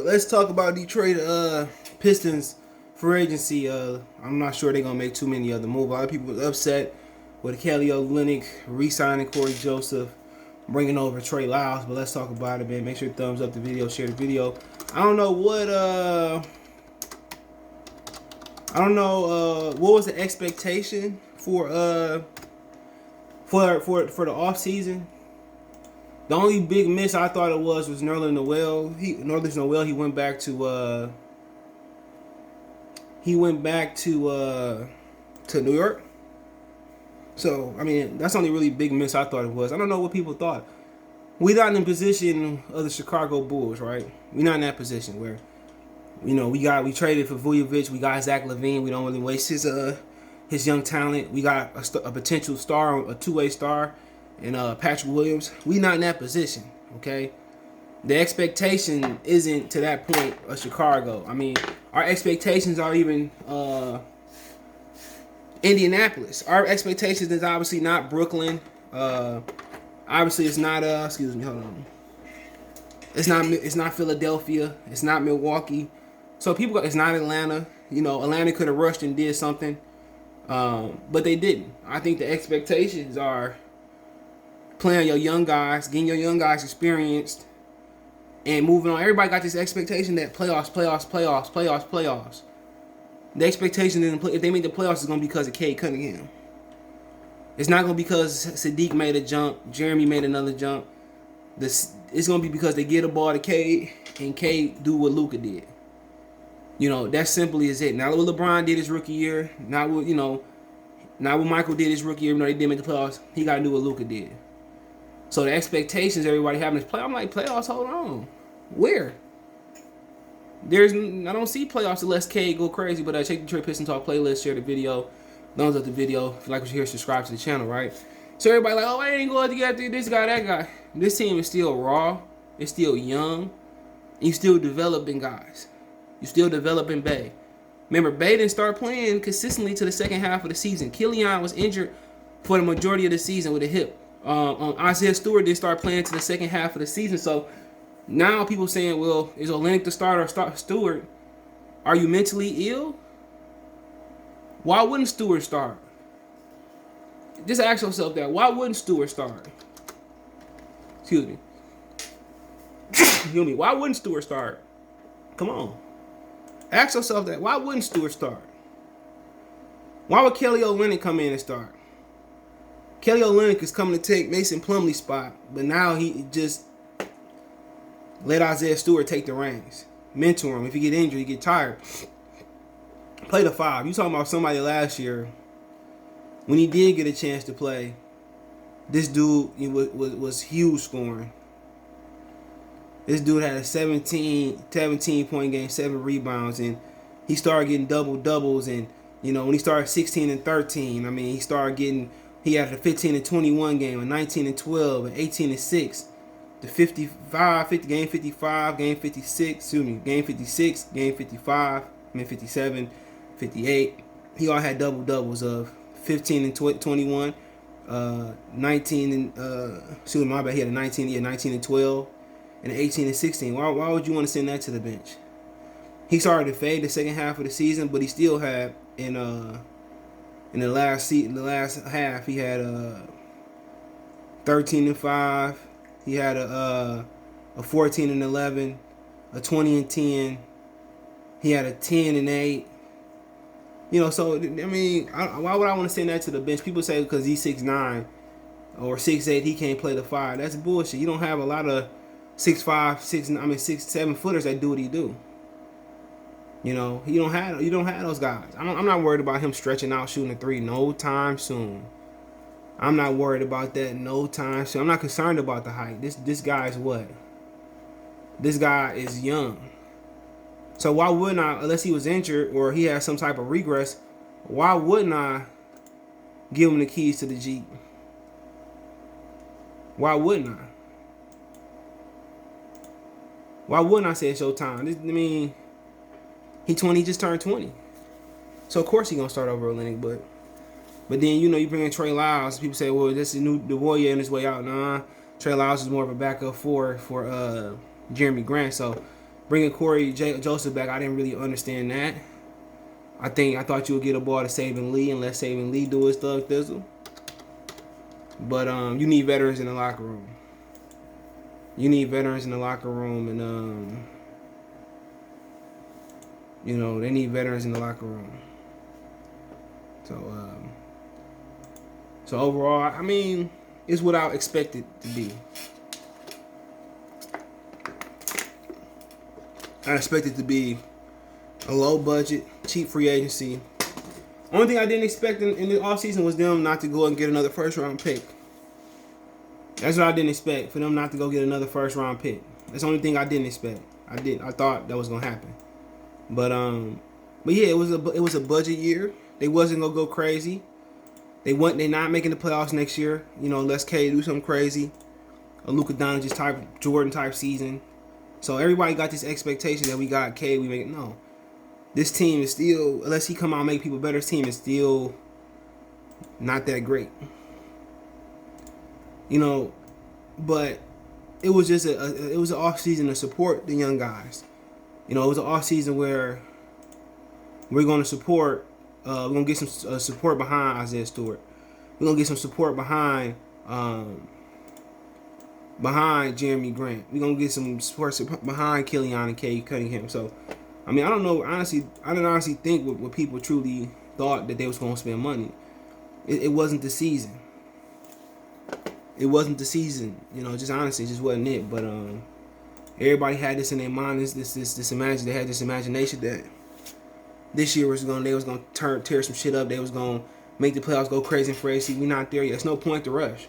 let's talk about Detroit Pistons free agency. I'm not sure they're gonna make too many other moves. A lot of people were upset with Kelly Olynyk re-signing Corey Joseph, bringing over Trey Lyles. But let's talk about it, man. Make sure to thumbs up the video, share the video. I don't know what was the expectation for the off season. The only big miss I thought it was Nerlens Noel. He went back to New York. So I mean that's the only really big miss I thought it was. I don't know what people thought. We're not in the position of the Chicago Bulls, right? We're not in that position where, you know, we traded for Vujovic, we got Zach LaVine. We don't really waste his young talent. We got a potential star, a two-way star, and Patrick Williams. We not in that position, okay? The expectation isn't to that point of Chicago. I mean, our expectations are even Indianapolis. Our expectations is obviously not Brooklyn. Obviously, it's not excuse me, hold on. It's not Philadelphia. It's not Milwaukee. So it's not Atlanta. You know, Atlanta could have rushed and did something, but they didn't. I think the expectations are playing your young guys, getting your young guys experienced, and moving on. Everybody got this expectation that playoffs. The expectation if they make the playoffs is going to be because of Cade Cunningham. It's not going to be because Sadiq made a jump, Jeremy made another jump. It's going to be because they get a ball to Cade, and Cade do what Luka did. You know, that simply is it. Not what LeBron did his rookie year. Not what Michael did his rookie year. Even though they didn't make the playoffs, he got to do what Luka did. So the expectations everybody having is play. I'm like, playoffs, hold on. Where? I don't see playoffs unless Cade go crazy. But check the Detroit Pistons Talk playlist, share the video, thumbs up the video. If you like what you hear, subscribe to the channel, right? So everybody like, oh, I ain't going to get this guy, that guy. This team is still raw. It's still young. And you still developing guys. You still developing Bay. Remember, Bay didn't start playing consistently to the second half of the season. Killian was injured for the majority of the season with a hip. Isaiah Stewart didn't start playing to the second half of the season. So now people saying, well, is Olynyk the starter or Stewart? Are you mentally ill? Why wouldn't Stewart start? Just ask yourself that. Why wouldn't Stewart start? Excuse me. Excuse me. Why wouldn't Stewart start? Come on. Ask yourself that. Why wouldn't Stewart start? Why would Kelly Olynyk come in and start? Kelly Olynyk is coming to take Mason Plumlee's spot, but now he just let Isaiah Stewart take the reins. Mentor him. If he get injured, he get tired. Play the five. You talking about somebody last year when he did get a chance to play. This dude was huge scoring. This dude had a 17 point game, 7 rebounds, and he started getting doubles. And you know when he started 16 and 13, I mean he had a 15 and 21 game, a 19 and 12, an 18 and 6, the game 55, game 56, game 56, game 55, I mean 57, 58. He all had doubles of 15 and 21, 19 and my bad. He had a 19 and 12. And 18 and 16. Why would you want to send that to the bench? He started to fade the second half of the season, but he still had in the last half he had 13 and 5. He had a 14 and 11, a 20 and 10. He had a 10 and 8. You know, so I mean, why would I want to send that to the bench? People say because he's 6'9" or 6'8", he can't play the 5. That's bullshit. You don't have a lot of 6'5", 6'7" footers that do what he do. You know, you don't have those guys. I'm not worried about him stretching out, shooting a 3 no time soon. I'm not worried about that no time soon. I'm not concerned about the height. This guy is what? This guy is young. So why wouldn't I, unless he was injured or he had some type of regress, why wouldn't I give him the keys to the Jeep? Why wouldn't I? Why wouldn't I say it's your time? He just turned 20. So of course he gonna start over Olynyk, but then you bring in Trey Lyles. People say, well, this is the warrior on his way out. Nah, Trey Lyles is more of a backup for Jeremy Grant. So Bringing Joseph back, I didn't really understand that. I thought you would get a ball to Saban Lee and let Saban Lee do his thug thizzle. But you need veterans in the locker room. You need veterans in the locker room, and they need veterans in the locker room. So overall, I mean, it's what I expected to be. I expected to be a low budget, cheap free agency. Only thing I didn't expect in the offseason was them not to go and get another first round pick. That's what I didn't expect, for them not to go get another first round pick. That's the only thing I didn't expect. I thought that was gonna happen. But yeah, it was a budget year. They wasn't gonna go crazy. They not making the playoffs next year. Unless K do something crazy, a Luka Doncic type, Jordan type season. So everybody got this expectation that we got K, we make it. No, this team is still, unless he come out and make people better, this team is still not that great. But it was just it was an off season to support the young guys. It was an off season where we're going to support. We're gonna get some support behind Isaiah Stewart. We're gonna get some support behind Jeremy Grant. We're gonna get some support behind Killian and Cade Cunningham. So, I mean, I don't know. Honestly, I didn't honestly think what people truly thought that they was gonna spend money. It wasn't the season. It wasn't the season. Just honestly, it just wasn't it. But everybody had this in their mind. They had this imagination that this year they was gonna tear some shit up. They was gonna make the playoffs go crazy for AC. We're not there yet. There's no point to rush.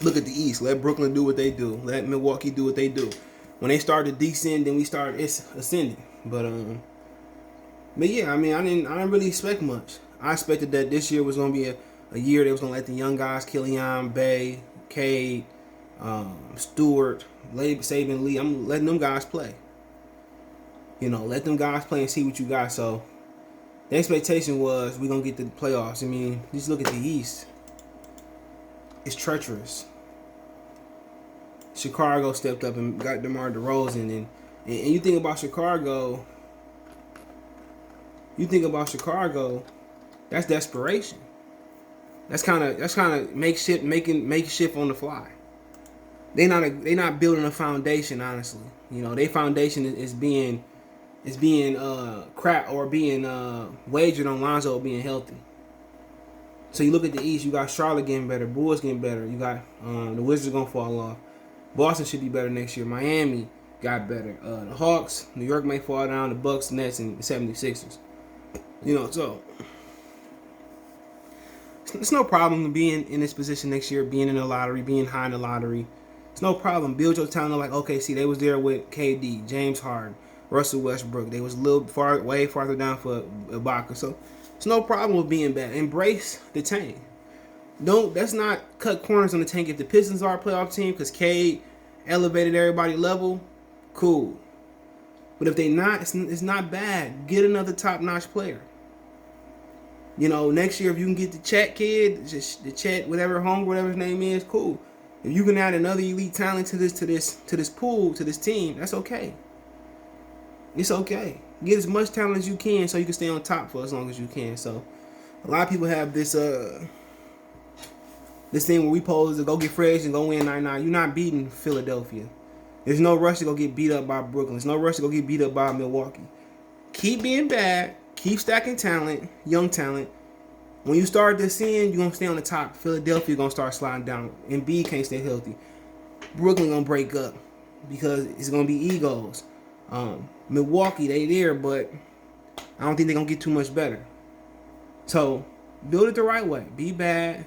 Look at the East. Let Brooklyn do what they do. Let Milwaukee do what they do. When they start to descend, then we start ascending. But yeah, I mean, I didn't really expect much. I expected that this year was gonna be a year they was gonna let the young guys, Killian, Bay, Cade, Stewart, Saban Lee. I'm letting them guys play. Let them guys play and see what you got. So the expectation was we're going to get to the playoffs. I mean, just look at the East. It's treacherous. Chicago stepped up and got DeMar DeRozan. And you think about Chicago, that's desperation. That's kind of makeshift on the fly. They not building a foundation, honestly. Their foundation is being crap or being wagered on Lonzo being healthy. So you look at the East, you got Charlotte getting better, Bulls getting better, you got the Wizards gonna fall off. Boston should be better next year. Miami got better. The Hawks, New York may fall down, the Bucks, Nets, and the 76ers. So it's no problem being in this position next year, being in the lottery, being high in the lottery. It's no problem. Build your talent like OKC. They was there with KD, James Harden, Russell Westbrook. They was a little way farther down for Ibaka. So it's no problem with being bad. Embrace the tank. Let's not cut corners on the tank. If the Pistons are a playoff team because Cade elevated everybody level, cool. But if they not, it's not bad. Get another top-notch player. Next year if you can get the Chet kid, just the Chet, whatever his name is, cool. If you can add another elite talent to this pool, to this team, that's okay. It's okay. Get as much talent as you can so you can stay on top for as long as you can. So a lot of people have this thing where we pose to go get Fred and go win 9-9. You're not beating Philadelphia. There's no rush to go get beat up by Brooklyn. There's no rush to go get beat up by Milwaukee. Keep being bad. Keep stacking talent, young talent. When you start descending, you're going to stay on the top. Philadelphia going to start sliding down. Embiid can't stay healthy. Brooklyn going to break up because it's going to be egos. Milwaukee, they there, but I don't think they're going to get too much better. So, build it the right way. Be bad.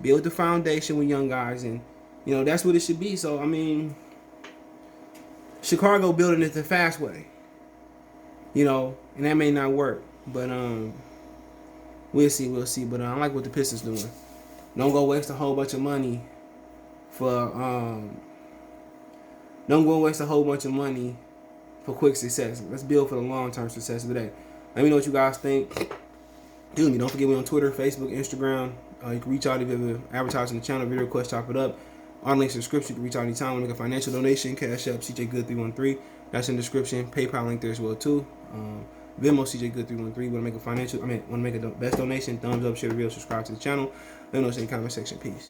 Build the foundation with young guys. And, that's what it should be. So, I mean, Chicago building it the fast way. And that may not work. But, we'll see. But I like what the Pistons doing. Don't go waste a whole bunch of money for quick success. Let's build for the long-term success of the day. Let me know what you guys think. Don't forget me on Twitter, Facebook, Instagram. You can reach out if you have advertising the channel, video request, chop it up. Our links in the description. You can reach out anytime. Want to make a financial donation? Cash App CJ Good 313. That's in the description. PayPal link there as well too. Venmo CJ Good 313. Want to make a best donation? Thumbs up, share the video, subscribe to the channel. Let us know in the comment section. Peace.